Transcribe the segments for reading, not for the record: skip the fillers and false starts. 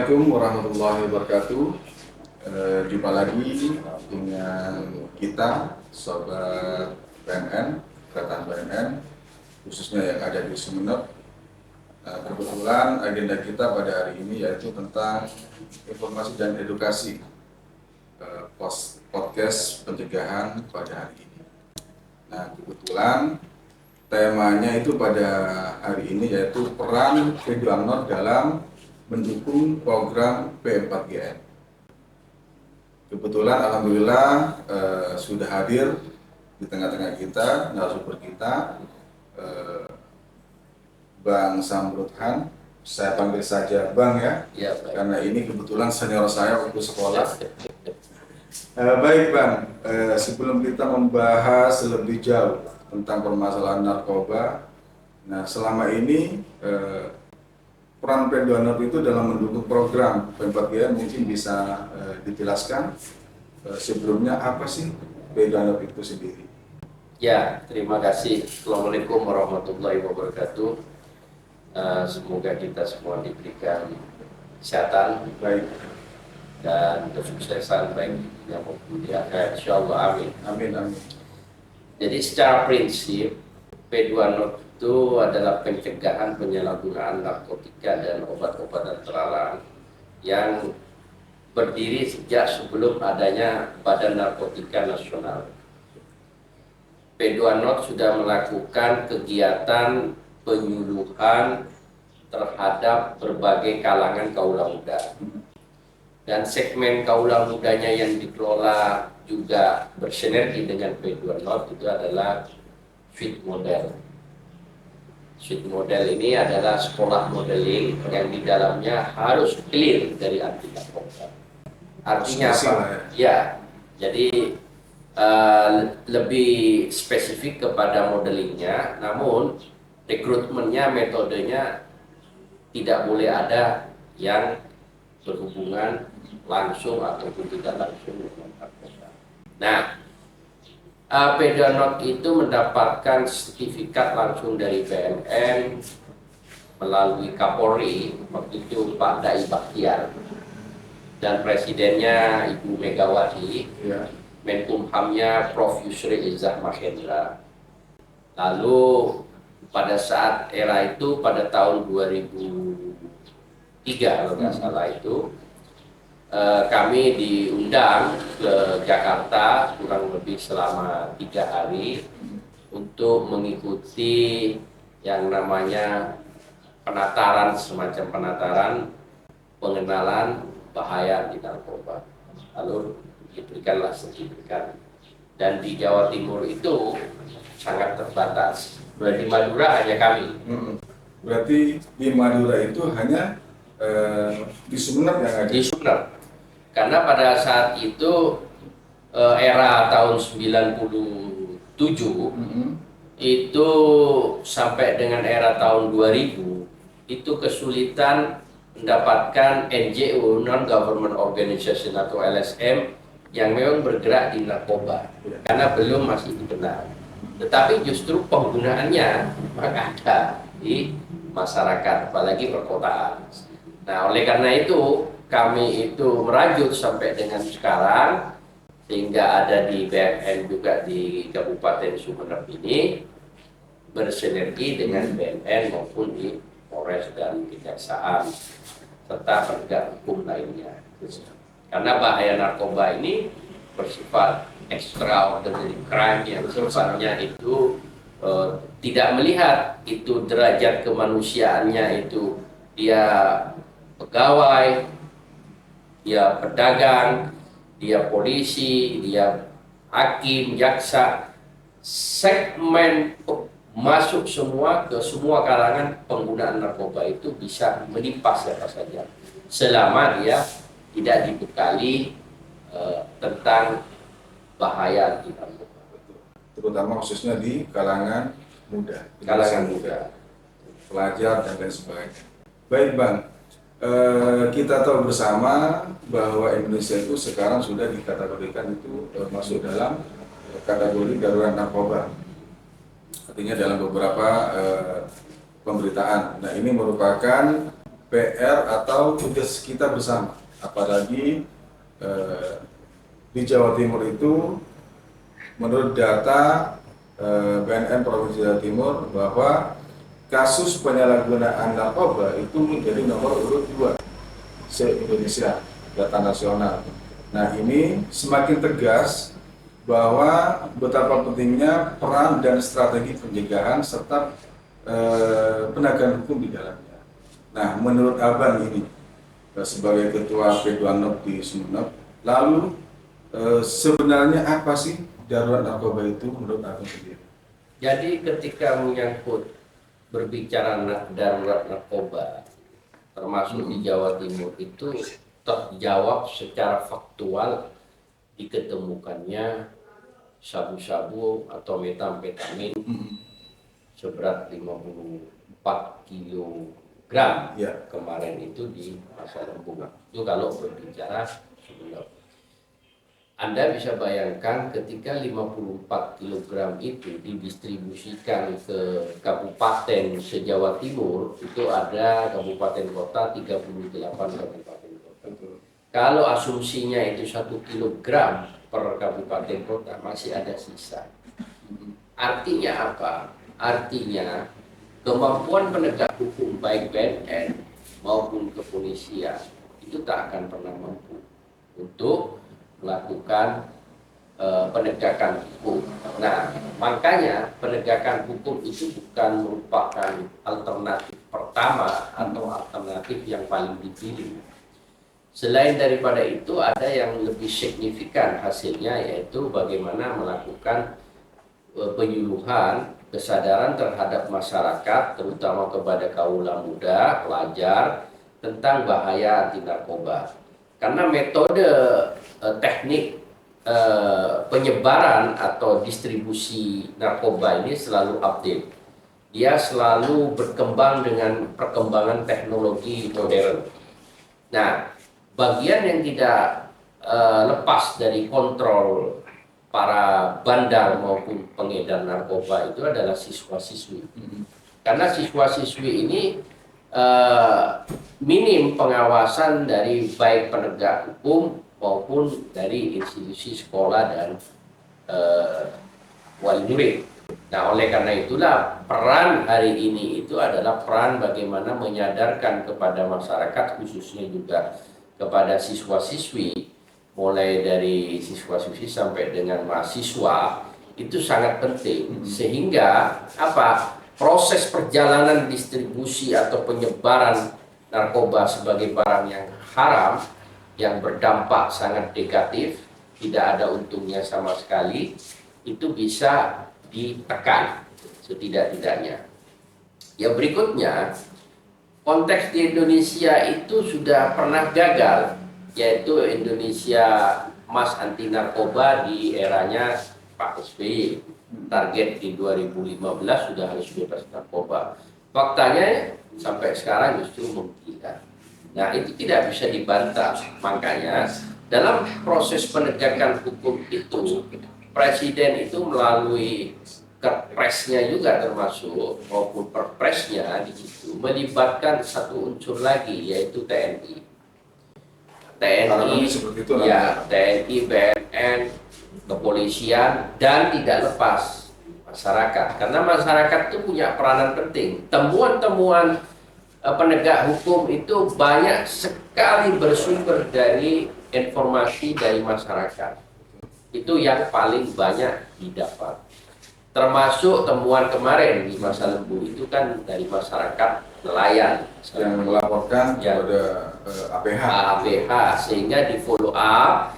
Assalamualaikum warahmatullahi wabarakatuh. Jumpa lagi dengan kita, sobat BNN, Ikatan BNN, khususnya yang ada di Sumeneb. Kebetulan agenda kita pada hari ini yaitu tentang informasi dan edukasi podcast pencegahan pada hari ini. Nah, kebetulan temanya itu pada hari ini yaitu peran P2Nord dalam mendukung program P4GN. Kebetulan alhamdulillah sudah hadir di tengah-tengah kita narasumber kita, Bang Samrudhan. Saya panggil saja Bang ya, karena ini kebetulan senior saya waktu sekolah. Baik Bang, sebelum kita membahas lebih jauh tentang permasalahan narkoba, nah selama ini peran P2Nord itu dalam mendukung program P4GN mungkin bisa dijelaskan sebelumnya apa sih P2Nord itu sendiri? Ya, terima kasih. Assalamualaikum warahmatullahi wabarakatuh. Semoga kita semua diberikan kesehatan baik dan kesuksesan baik yang maupun di akhirat. Insyaallah, amin. Amin, amin. Jadi secara prinsip P2Nord itu adalah pencegahan penyalahgunaan narkotika dan obat-obatan terlarang yang berdiri sejak sebelum adanya Badan Narkotika Nasional. P2Nord sudah melakukan kegiatan penyuluhan terhadap berbagai kalangan kaula muda. Dan segmen kaula mudanya yang dikelola juga bersinergi dengan P2Nord itu adalah Sweet Model. Sweet Model ini adalah sekolah modeling yang di dalamnya harus clear dari anti narkoba. Artinya apa? Ya, jadi lebih spesifik kepada modelingnya, namun rekrutmennya, metodenya tidak boleh ada yang berhubungan langsung ataupun tidak langsung dengan narkoba. Nah, P2Nord itu mendapatkan sertifikat langsung dari BNN melalui Kapolri, waktu itu Pak Dai Bakhtiar, dan presidennya Ibu Megawati, Menkumhamnya Prof. Yusri Izzah Mahendra. Lalu pada saat era itu, pada tahun 2003 kalau nggak salah itu, kami diundang ke Jakarta kurang lebih selama 3 hari untuk mengikuti yang namanya penataran, semacam penataran pengenalan bahaya di narkoba. Lalu diberikanlah sertifikat. Dan di Jawa Timur itu sangat terbatas. Di Madura hanya kami. Berarti di Madura itu hanya di Sumeneb yang ada? Di Sumeneb. Karena pada saat itu era tahun 97 itu sampai dengan era tahun 2000 itu kesulitan mendapatkan NGO, non-government organization atau LSM yang memang bergerak di narkoba karena belum masih dikenal. Tetapi justru penggunaannya memang ada di masyarakat, apalagi perkotaan. Nah, oleh karena itu kami itu merajut sampai dengan sekarang, sehingga ada di BNN juga di Kabupaten Sumeneb ini bersinergi dengan BNN maupun di Polres dan Kejaksaan serta penegak hukum lainnya. Karena bahaya narkoba ini bersifat extraordinary crime yang sifatnya itu tidak melihat itu derajat kemanusiaannya, itu dia pegawai, dia pedagang, dia polisi, dia hakim, jaksa, segmen masuk semua ke semua kalangan penggunaan narkoba itu bisa menimpa siapa saja selama dia tidak dibekali tentang bahaya di narkoba. Terutama khususnya di kalangan muda, pelajar dan lain sebagainya. Baik Bang, kita tahu bersama bahwa Indonesia itu sekarang sudah dikategorikan itu masuk dalam kategori darurat narkoba. Artinya dalam beberapa pemberitaan. Nah, ini merupakan PR atau tugas kita bersama. Apalagi di Jawa Timur itu, menurut data BNN Provinsi Jawa Timur, bahwa kasus penyalahgunaan narkoba itu menjadi nomor urut 2 se-Indonesia, data nasional. Nah, ini semakin tegas bahwa betapa pentingnya peran dan strategi pencegahan serta penegakan hukum di dalamnya. Nah, menurut Abang ini sebagai ketua P2NOP di Sumeneb, lalu sebenarnya apa sih darurat narkoba itu menurut Abang sendiri? Jadi ketika menyangkut berbicara darurat narkoba, termasuk di Jawa Timur, itu terjawab secara faktual diketemukannya sabu-sabu atau metamfetamin seberat 54 kilogram kemarin itu di Pasar Rembung. Itu kalau berbicara Sumeneb. Anda bisa bayangkan ketika 54 kg itu didistribusikan ke kabupaten se-Jawa Timur, itu ada kabupaten kota 38 kabupaten kota. Kalau asumsinya itu 1 kg per kabupaten kota, masih ada sisa. Artinya apa? Artinya kemampuan penegak hukum baik BNN maupun kepolisian itu tak akan pernah mampu untuk melakukan penegakan hukum. Nah, makanya penegakan hukum itu bukan merupakan alternatif pertama atau alternatif yang paling dipilih. Selain daripada itu, ada yang lebih signifikan hasilnya, yaitu bagaimana melakukan penyuluhan kesadaran terhadap masyarakat, terutama kepada kaula muda, pelajar, tentang bahaya anti narkoba. Karena metode teknik penyebaran atau distribusi narkoba ini selalu update. Dia selalu berkembang dengan perkembangan teknologi modern. Nah, bagian yang tidak lepas dari kontrol para bandar maupun pengedar narkoba itu adalah siswa-siswi. Karena siswa-siswi ini minim pengawasan dari baik penegak hukum maupun dari institusi sekolah dan wali murid. Nah, oleh karena itulah peran hari ini itu adalah peran bagaimana menyadarkan kepada masyarakat, khususnya juga kepada siswa-siswi, mulai dari siswa-siswi sampai dengan mahasiswa, itu sangat penting. Sehingga apa? Proses perjalanan distribusi atau penyebaran narkoba sebagai barang yang haram, yang berdampak sangat negatif, tidak ada untungnya sama sekali, itu bisa ditekan setidak-tidaknya. Yang berikutnya, konteks di Indonesia itu sudah pernah gagal, yaitu Indonesia Emas Anti Narkoba di eranya Pak SBY. Target di 2015 sudah harus bebas narkoba. Faktanya sampai sekarang justru menggila. Nah, itu tidak bisa dibantah. Makanya dalam proses penegakan hukum itu, Presiden itu melalui Kepresnya juga termasuk maupun Perpresnya di situ melibatkan satu unsur lagi, yaitu TNI. TNI, ya, TNI, BNN, kepolisian, dan tidak lepas masyarakat, karena masyarakat itu punya peranan penting. Temuan-temuan penegak hukum itu banyak sekali bersumber dari informasi dari masyarakat. Itu yang paling banyak didapat. Termasuk temuan kemarin di Masa Lembu itu kan dari masyarakat nelayan yang melaporkan kepada APH, sehingga di follow up,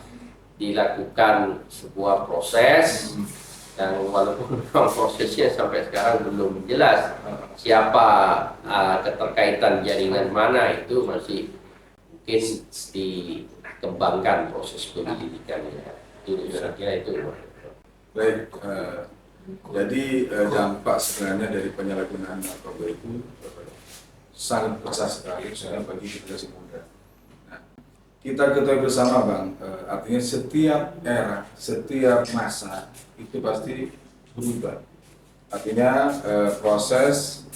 dilakukan sebuah proses yang walaupun prosesnya sampai sekarang belum jelas siapa keterkaitan jaringan mana, itu masih mungkin dikembangkan proses penyelidikannya. Itu saya kira itu. Baik, jadi dampak sebenarnya dari penyalahgunaan narkoba itu sangat besar sekali, misalnya bagi generasi muda. Kita ketahui bersama, Bang, artinya setiap era, setiap masa itu pasti berubah. Artinya proses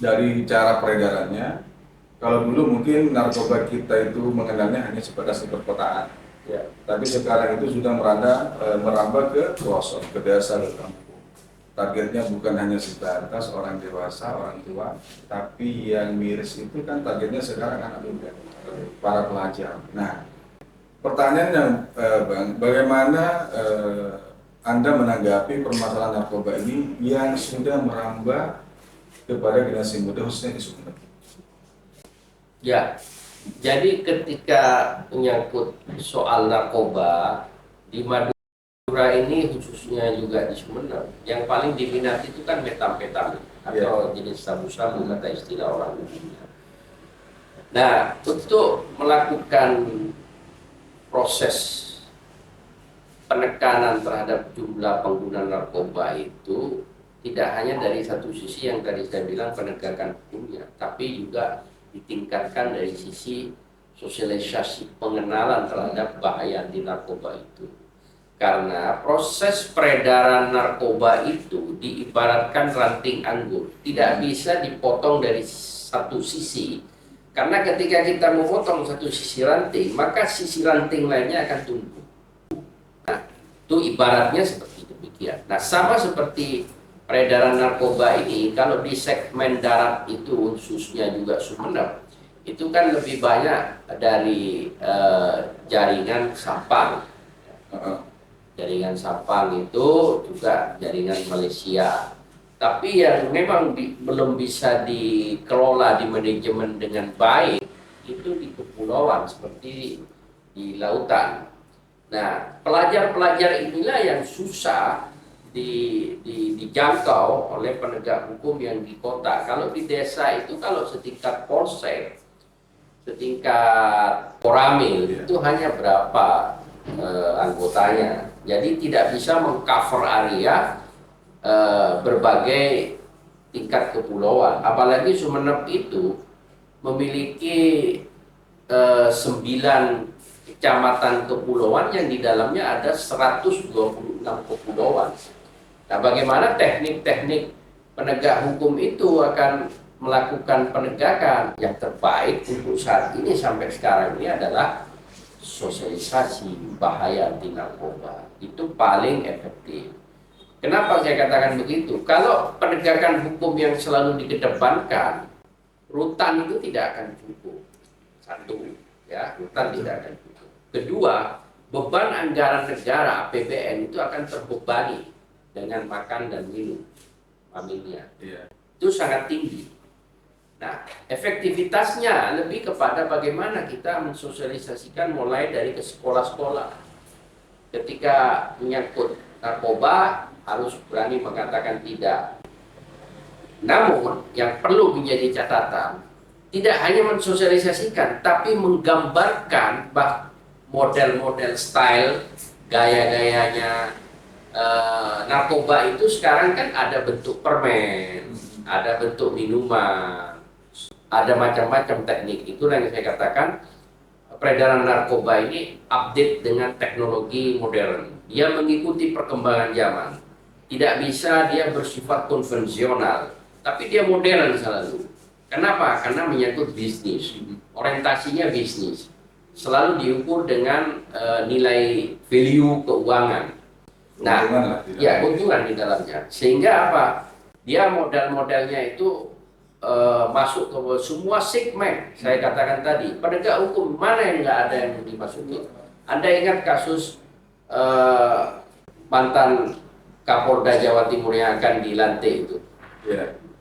dari cara peredarannya. Kalau dulu mungkin narkoba kita itu mengenalnya hanya sebatas di perkotaan, Ya. tapi sekarang itu sudah merambah ke pelosok, ke desa, ke kampung. Targetnya bukan hanya sebatas orang dewasa, orang tua, tapi yang miris itu kan targetnya sekarang anak muda, para pelajar. Nah, pertanyaannya, Bang, bagaimana Anda menanggapi permasalahan narkoba ini yang sudah merambah kepada generasi muda khususnya di Sumeneb? Ya, jadi ketika menyangkut soal narkoba di Madura ini khususnya juga di Sumeneb, yang paling diminati itu kan metamfetamin atau jenis sabu-sabu kata istilah orang umumnya. Nah, untuk melakukan proses penekanan terhadap jumlah pengguna narkoba itu tidak hanya dari satu sisi yang tadi saya bilang penegakan hukumnya, tapi juga ditingkatkan dari sisi sosialisasi pengenalan terhadap bahaya di narkoba itu. Karena proses peredaran narkoba itu diibaratkan ranting anggur, tidak bisa dipotong dari satu sisi. Karena ketika kita memotong satu sisi ranting, maka sisi ranting lainnya akan tumbuh. Nah, itu ibaratnya seperti demikian. Nah, sama seperti peredaran narkoba ini, kalau di segmen darat itu khususnya juga Sumeneb, itu kan lebih banyak dari jaringan Sapang. Jaringan Sapang itu juga jaringan Malaysia. Tapi yang memang belum bisa dikelola di manajemen dengan baik itu di kepulauan seperti di lautan. Nah, pelajar-pelajar inilah yang susah dijangkau oleh penegak hukum yang di kota. Kalau di desa itu kalau setingkat polsek, setingkat koramil itu hanya berapa anggotanya. Jadi tidak bisa mengcover area berbagai tingkat kepulauan. Apalagi Sumeneb itu memiliki 9 kecamatan kepulauan yang di dalamnya ada 126 kepulauan. Nah, bagaimana teknik-teknik penegak hukum itu akan melakukan penegakan yang terbaik untuk saat ini sampai sekarang ini adalah sosialisasi bahaya di narkoba. Itu paling efektif. Kenapa saya katakan begitu? Kalau penegakan hukum yang selalu dikedepankan, rutan itu tidak akan cukup. Satu, ya, rutan tidak akan cukup. Kedua, beban anggaran negara APBN itu akan terbebani dengan makan dan minum familinya. Itu sangat tinggi. Nah, efektivitasnya lebih kepada bagaimana kita mensosialisasikan mulai dari ke sekolah-sekolah. Ketika menyangkut narkoba, harus berani mengatakan tidak. Namun, yang perlu menjadi catatan, tidak hanya mensosialisasikan, tapi menggambarkan model-model style, gaya-gayanya narkoba itu sekarang kan ada bentuk permen, ada bentuk minuman, ada macam-macam teknik. Itulah yang saya katakan peredaran narkoba ini update dengan teknologi modern. Dia mengikuti perkembangan zaman. Tidak bisa dia bersifat konvensional, tapi dia modern selalu. Kenapa? Karena menyangkut bisnis. Orientasinya bisnis. Selalu diukur dengan nilai value keuangan. Nah, ya keuntungan di dalamnya. Sehingga apa? Dia model-modelnya itu masuk ke semua segmen. Saya katakan tadi, penegak hukum mana yang nggak ada yang dimasuki? Anda ingat kasus mantan Kapolda Jawa Timur yang akan dilantik itu?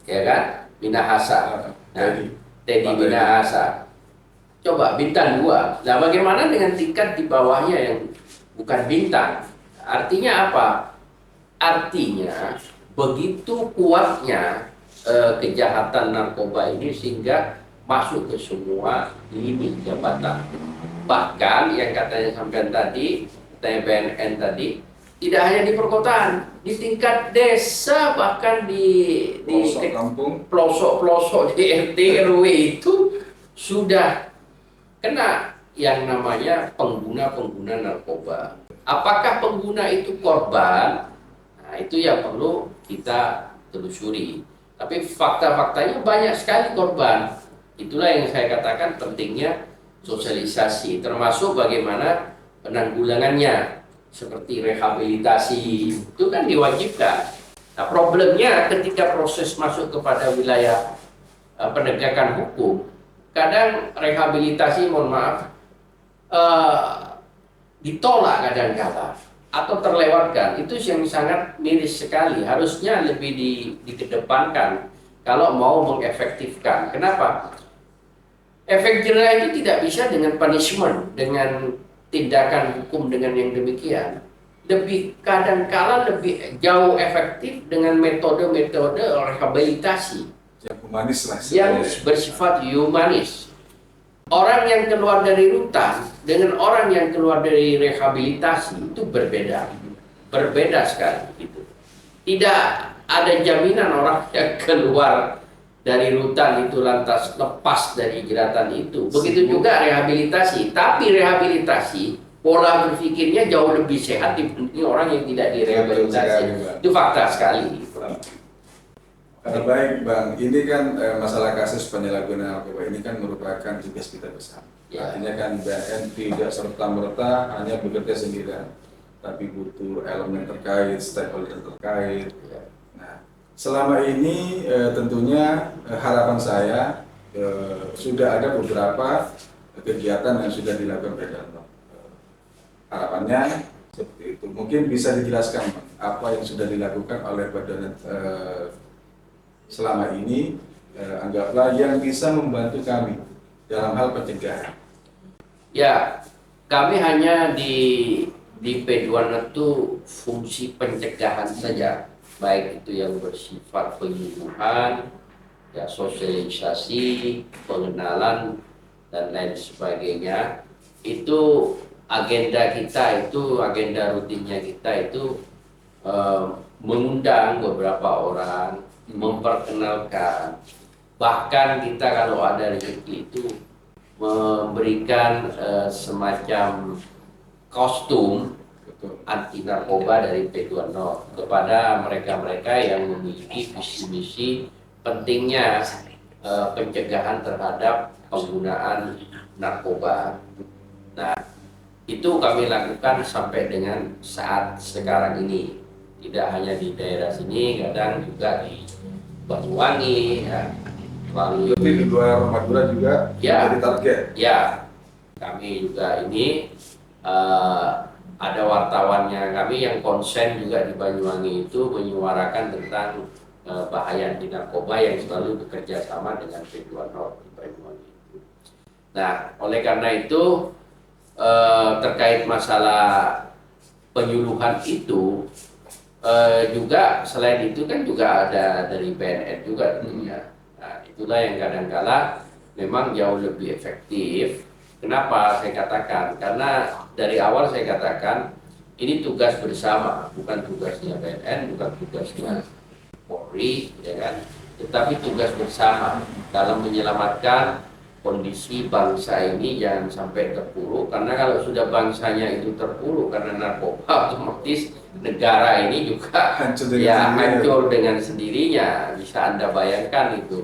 Ya kan? Minahasa. Nah, Teddy Minahasa. Coba bintang 2. Nah, bagaimana dengan tingkat di bawahnya yang bukan bintang? Artinya apa? Artinya begitu kuatnya kejahatan narkoba ini sehingga masuk ke semua lini jabatan. Bahkan yang katanya sampean tadi, TBNN tadi, tidak hanya di perkotaan, di tingkat desa, bahkan di pelosok-pelosok di RT RW itu sudah kena yang namanya pengguna-pengguna narkoba. Apakah pengguna itu korban? Nah, itu yang perlu kita telusuri. Tapi fakta-faktanya banyak sekali korban. Itulah yang saya katakan pentingnya sosialisasi, termasuk bagaimana penanggulangannya, seperti rehabilitasi, itu kan diwajibkan. Nah, problemnya ketika proses masuk kepada wilayah penegakan hukum, kadang rehabilitasi, mohon maaf, eh, ditolak kadang-kala atau terlewatkan. Itu yang sangat miris sekali. Harusnya lebih dikedepankan kalau mau mengefektifkan. Kenapa? Efek jerah itu tidak bisa dengan punishment, dengan tindakan hukum dengan yang demikian. Lebih kadang-kala lebih jauh efektif dengan metode-metode rehabilitasi Yang humanis lah yang istilahnya. bersifat humanis. Orang yang keluar dari rutan dengan orang yang keluar dari rehabilitasi itu berbeda sekali. Gitu. Tidak ada jaminan orang yang keluar dari rutan itu lantas lepas dari jeratan itu. Begitu juga rehabilitasi. Tapi rehabilitasi pola berpikirnya jauh lebih sehat dibanding orang yang tidak direhabilitasi. Itu fakta sekali. Baik Bang, ini kan masalah kasus penyalahgunaan narkoba ini kan merupakan tugas kita bersama. Ya. Artinya kan BNN tidak serta-merta hanya bekerja sendirian, tapi butuh elemen terkait, stakeholder terkait. Ya. Nah, selama ini tentunya harapan saya sudah ada beberapa kegiatan yang sudah dilakukan Pedano. Harapannya seperti itu. Mungkin bisa dijelaskan Bang, apa yang sudah dilakukan oleh Pedano selama ini, anggaplah yang bisa membantu kami dalam hal pencegahan. Ya, kami hanya di P2 itu fungsi pencegahan saja, baik itu yang bersifat penyuluhan, ya sosialisasi, pengenalan dan lain sebagainya. Itu agenda kita, itu agenda rutinnya kita itu mengundang beberapa orang, memperkenalkan, bahkan kita kalau ada rezeki itu memberikan semacam kostum Betul. anti narkoba dari P2 Nord kepada mereka-mereka yang memiliki visi-misi pentingnya pencegahan terhadap penggunaan narkoba. Nah, itu kami lakukan sampai dengan saat sekarang ini. Tidak hanya di daerah sini, kadang juga di Banyuwangi, ya. Lalu Jadi di luar Madura juga Ya. menjadi target. ya, kami juga ini ada wartawannya kami yang konsen juga di Banyuwangi itu menyuarakan tentang bahaya anti narkoba yang selalu bekerja sama dengan P2 Nord di Banyuwangi itu. Nah, oleh karena itu terkait masalah penyuluhan itu juga selain itu kan juga ada dari BNN juga tentunya. Nah, itulah yang kadang-kala memang jauh lebih efektif. Kenapa saya katakan? Karena dari awal saya katakan ini tugas bersama, bukan tugasnya BNN, bukan tugasnya Polri, ya kan? Tetapi tugas bersama dalam menyelamatkan kondisi bangsa ini jangan sampai terpuruk. Karena kalau sudah bangsanya itu terpuruk karena narkoba, otomatis negara ini juga Hancur dengan ya sendirinya. hancur dengan sendirinya. Bisa Anda bayangkan itu,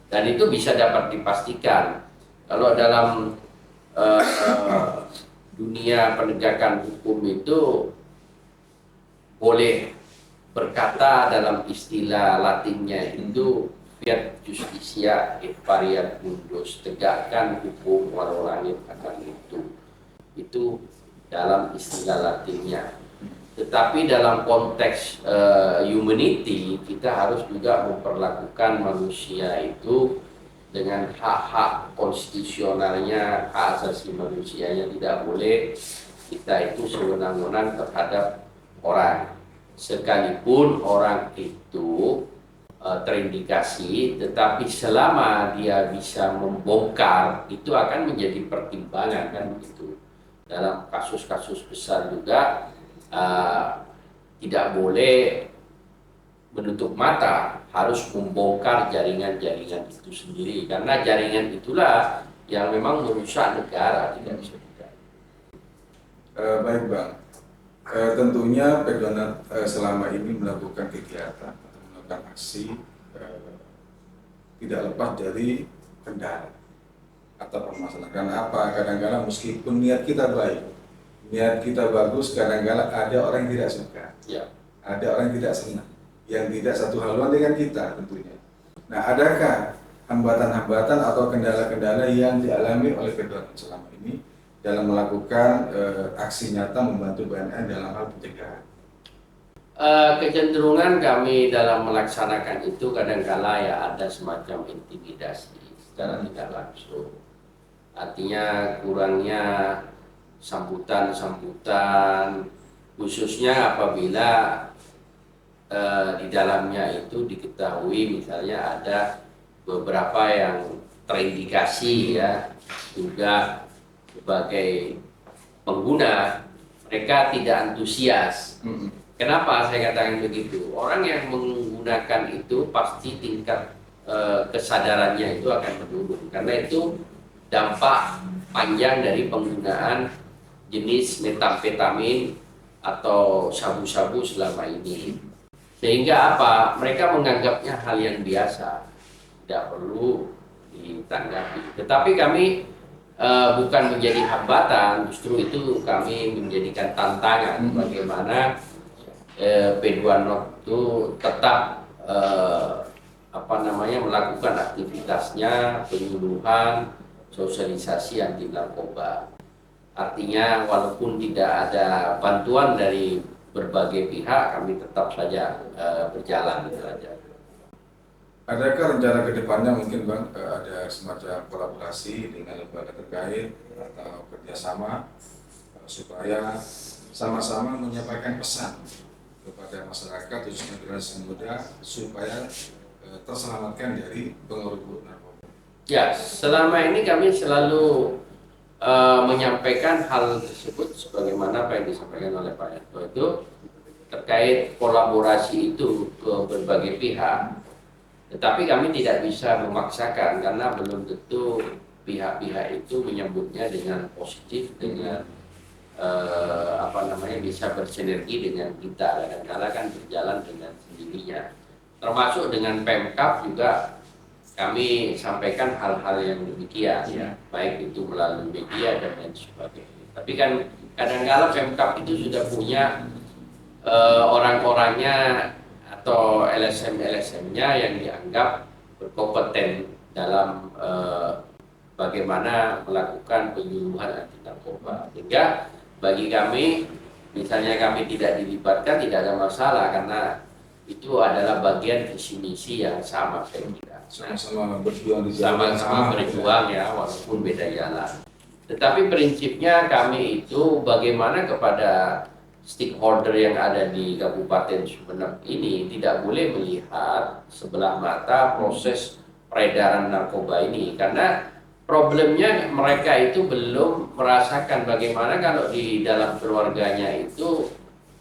dan itu bisa dapat dipastikan kalau dalam dunia penegakan hukum itu boleh berkata dalam istilah Latinnya itu fiat justitia et variat mundus, tegakkan hukum walau langit akan itu dalam istilah Latinnya. Tetapi dalam konteks humanity kita harus juga memperlakukan manusia itu dengan hak-hak konstitusionalnya, hak asasi manusianya. Tidak boleh kita itu sewenang-wenang terhadap orang, sekalipun orang itu terindikasi, tetapi selama dia bisa membongkar itu akan menjadi pertimbangan kan begitu. Dalam kasus-kasus besar juga tidak boleh menutup mata, harus membongkar jaringan-jaringan itu sendiri, karena jaringan itulah yang memang merusak negara, tidak bisa tidak. Baik Bang, tentunya Pedonat selama ini melakukan kegiatan atau melakukan aksi eh, tidak lepas dari kendala atau permasalahan. Karena apa? Kadang-kadang meskipun niat kita baik, niat kita bagus, kadang-kadang ada orang yang tidak suka, Ya. ada orang yang tidak senang, yang tidak satu haluan dengan kita tentunya. Nah, adakah hambatan-hambatan atau kendala-kendala yang dialami oleh P2 selama ini dalam melakukan aksi nyata membantu BNN dalam hal pencegahan? Kecenderungan kami dalam melaksanakan itu kadangkala ya ada semacam intimidasi secara tidak langsung. Artinya kurangnya sambutan-sambutan, khususnya apabila di dalamnya itu diketahui misalnya ada beberapa yang terindikasi ya juga sebagai pengguna, mereka tidak antusias. Kenapa saya katakan begitu? Orang yang menggunakan itu pasti tingkat kesadarannya itu akan menurun, karena itu dampak panjang dari penggunaan jenis metamfetamin atau sabu-sabu selama ini. Sehingga apa? Mereka menganggapnya hal yang biasa, tidak perlu ditanggapi. Tetapi kami bukan menjadi hambatan, justru itu kami menjadikan tantangan bagaimana P2 Not itu tetap melakukan aktivitasnya, penyuluhan, sosialisasi anti narkoba. Artinya walaupun tidak ada bantuan dari berbagai pihak, kami tetap saja berjalan gitu aja. Adakah rencana ke depannya mungkin Bang ada semacam kolaborasi dengan lembaga terkait atau kerjasama supaya sama-sama menyampaikan pesan kepada masyarakat khususnya generasi muda supaya terselamatkan dari pengaruh narkoba? Ya, selama ini kami selalu menyampaikan hal tersebut sebagaimana apa yang disampaikan oleh Pak Yanto itu terkait kolaborasi itu ke berbagai pihak. Tetapi kami tidak bisa memaksakan karena belum tentu pihak-pihak itu menyambutnya dengan positif, dengan bisa bersinergi dengan kita. Kadang-kadang kan berjalan dengan sendirinya. Termasuk dengan Pemkab juga kami sampaikan hal-hal yang demikian, ya, baik itu melalui media dan lain sebagainya. Tapi kan kadang-kadang Pemkab itu sudah punya orang-orangnya atau LSM-LSM-nya yang dianggap berkompeten dalam bagaimana melakukan penyuluhan anti narkoba. Sehingga bagi kami, misalnya kami tidak dilibatkan tidak ada masalah karena itu adalah bagian visi misi yang sama saya kira. Sama-sama berjuang di jalan Sama-sama berjuang ya, walaupun beda jalan. Tetapi prinsipnya kami itu bagaimana kepada stakeholder yang ada di Kabupaten Sumeneb ini tidak boleh melihat sebelah mata proses peredaran narkoba ini, karena problemnya mereka itu belum merasakan bagaimana kalau di dalam keluarganya itu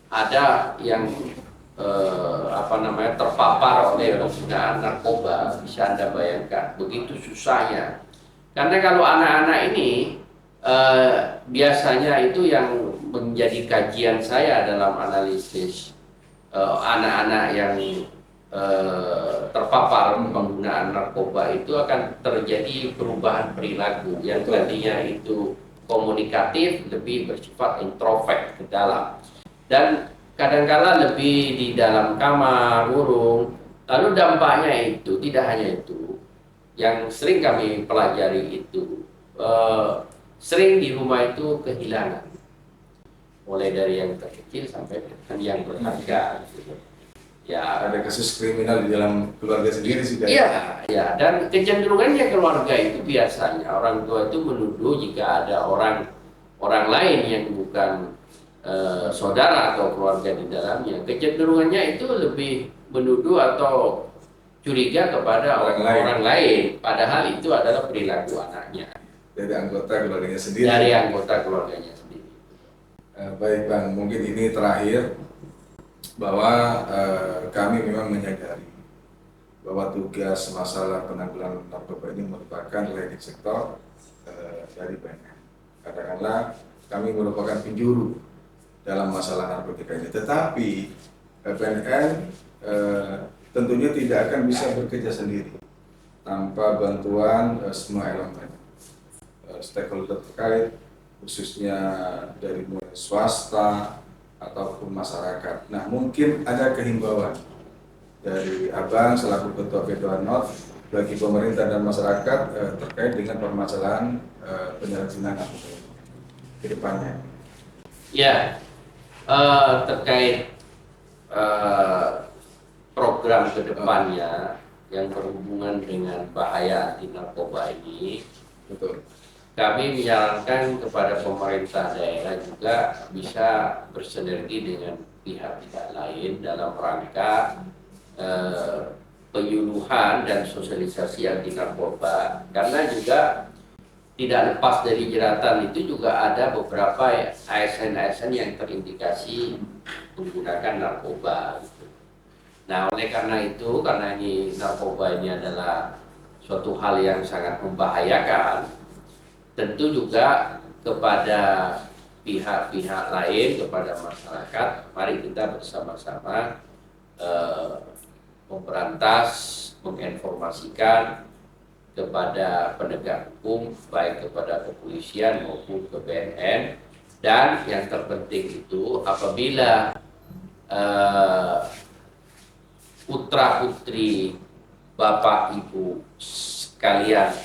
ada yang terpapar oleh penggunaan narkoba. Bisa Anda bayangkan begitu susahnya, karena kalau anak-anak ini biasanya itu yang menjadi kajian saya dalam analisis anak-anak yang terpapar penggunaan narkoba itu akan terjadi perubahan perilaku yang tadinya itu komunikatif lebih bersifat introvert ke dalam, dan kadangkala lebih di dalam kamar, urung. Lalu dampaknya itu tidak hanya itu, yang sering kami pelajari itu sering di rumah itu kehilangan, mulai dari yang terkecil sampai yang berharga. Gitu. Ya, ada kasus kriminal di dalam keluarga sendiri sih. Iya, ya, dan kecenderungannya keluarga itu biasanya orang tua itu menuduh jika ada orang lain yang bukan saudara atau keluarga di dalamnya, kecenderungannya itu lebih menuduh atau curiga kepada orang lain, padahal itu adalah perilaku anaknya. Dari anggota keluarganya sendiri. Dari anggota keluarganya sendiri. Baik Bang, mungkin ini terakhir bahwa kami memang menyadari bahwa tugas masalah penanggulangan narkoba ini merupakan leading sektor dari BNN. Katakanlah kami merupakan penjuru dalam masalah narkotika ini, tetapi BNN tentunya tidak akan bisa bekerja sendiri tanpa bantuan semua elemen stakeholder terkait, khususnya dari mulai swasta ataupun masyarakat. Nah, mungkin ada kehimbauan dari Abang selaku Ketua P2Not bagi pemerintah dan masyarakat terkait dengan permasalahan penyalahgunaan narkoba ke depannya. Ya, terkait program ke depannya yang berhubungan dengan bahaya anti narkoba ini, Betul. kami menyarankan kepada pemerintah daerah juga bisa bersinergi dengan pihak-pihak lain dalam rangka penyuluhan dan sosialisasi anti narkoba, karena juga tidak lepas dari jeratan itu juga ada beberapa ASN-ASN yang terindikasi menggunakan narkoba. Nah, oleh karena itu, karena ini narkoba ini adalah suatu hal yang sangat membahayakan, tentu juga kepada pihak-pihak lain, kepada masyarakat, mari kita bersama-sama memberantas, menginformasikan kepada penegak hukum, baik kepada kepolisian maupun ke BNN, dan yang terpenting itu apabila putra-putri bapak ibu sekalian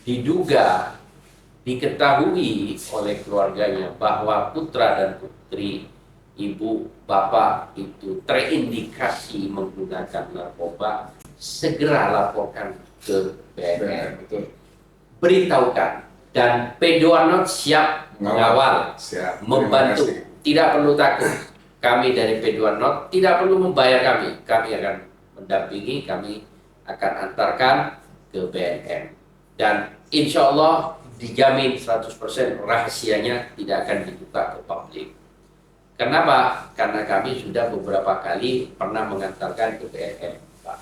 diduga diketahui oleh keluarganya bahwa putra dan putri ibu bapak itu terindikasi menggunakan narkoba, segera laporkan ke BNN, Betul. beritahukan, dan P2Not siap mengawal, Siap. membantu, Terima kasih. tidak perlu takut. Kami dari P2Not tidak perlu membayar kami akan mendampingi, kami akan antarkan ke BNN, dan insya Allah dijamin 100% rahasianya tidak akan dibuka ke publik. Kenapa? Karena kami sudah beberapa kali pernah mengantarkan ke BNN, Pak,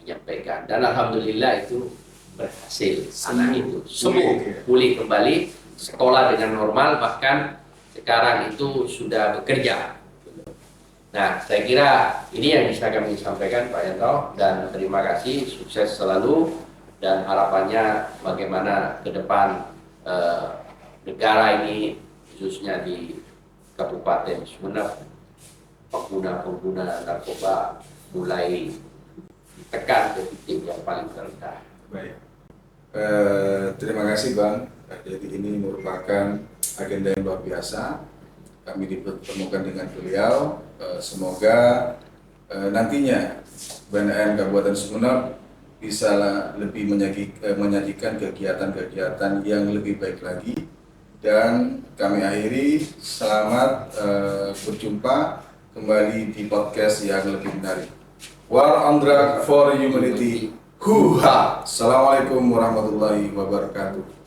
menyampaikan, dan alhamdulillah itu berhasil. Anak itu sembuh, pulih kembali, sekolah dengan normal, bahkan sekarang itu sudah bekerja. Nah, saya kira ini yang bisa kami sampaikan, Pak Yanto, dan terima kasih, sukses selalu, dan harapannya bagaimana ke depan negara ini, khususnya di Kabupaten Sumeneb, pengguna-pengguna narkoba mulai tekan ke titik yang paling terendah. Baik. Terima kasih Bang. Jadi ini merupakan agenda yang luar biasa. Kami dipertemukan dengan beliau. Semoga nantinya BNN Kabupaten Sumeneb bisa lebih menyajikan kegiatan-kegiatan yang lebih baik lagi. Dan kami akhiri, selamat berjumpa kembali di podcast yang lebih menarik. War on Drug for Humanity. Huha. Assalamualaikum warahmatullahi wabarakatuh.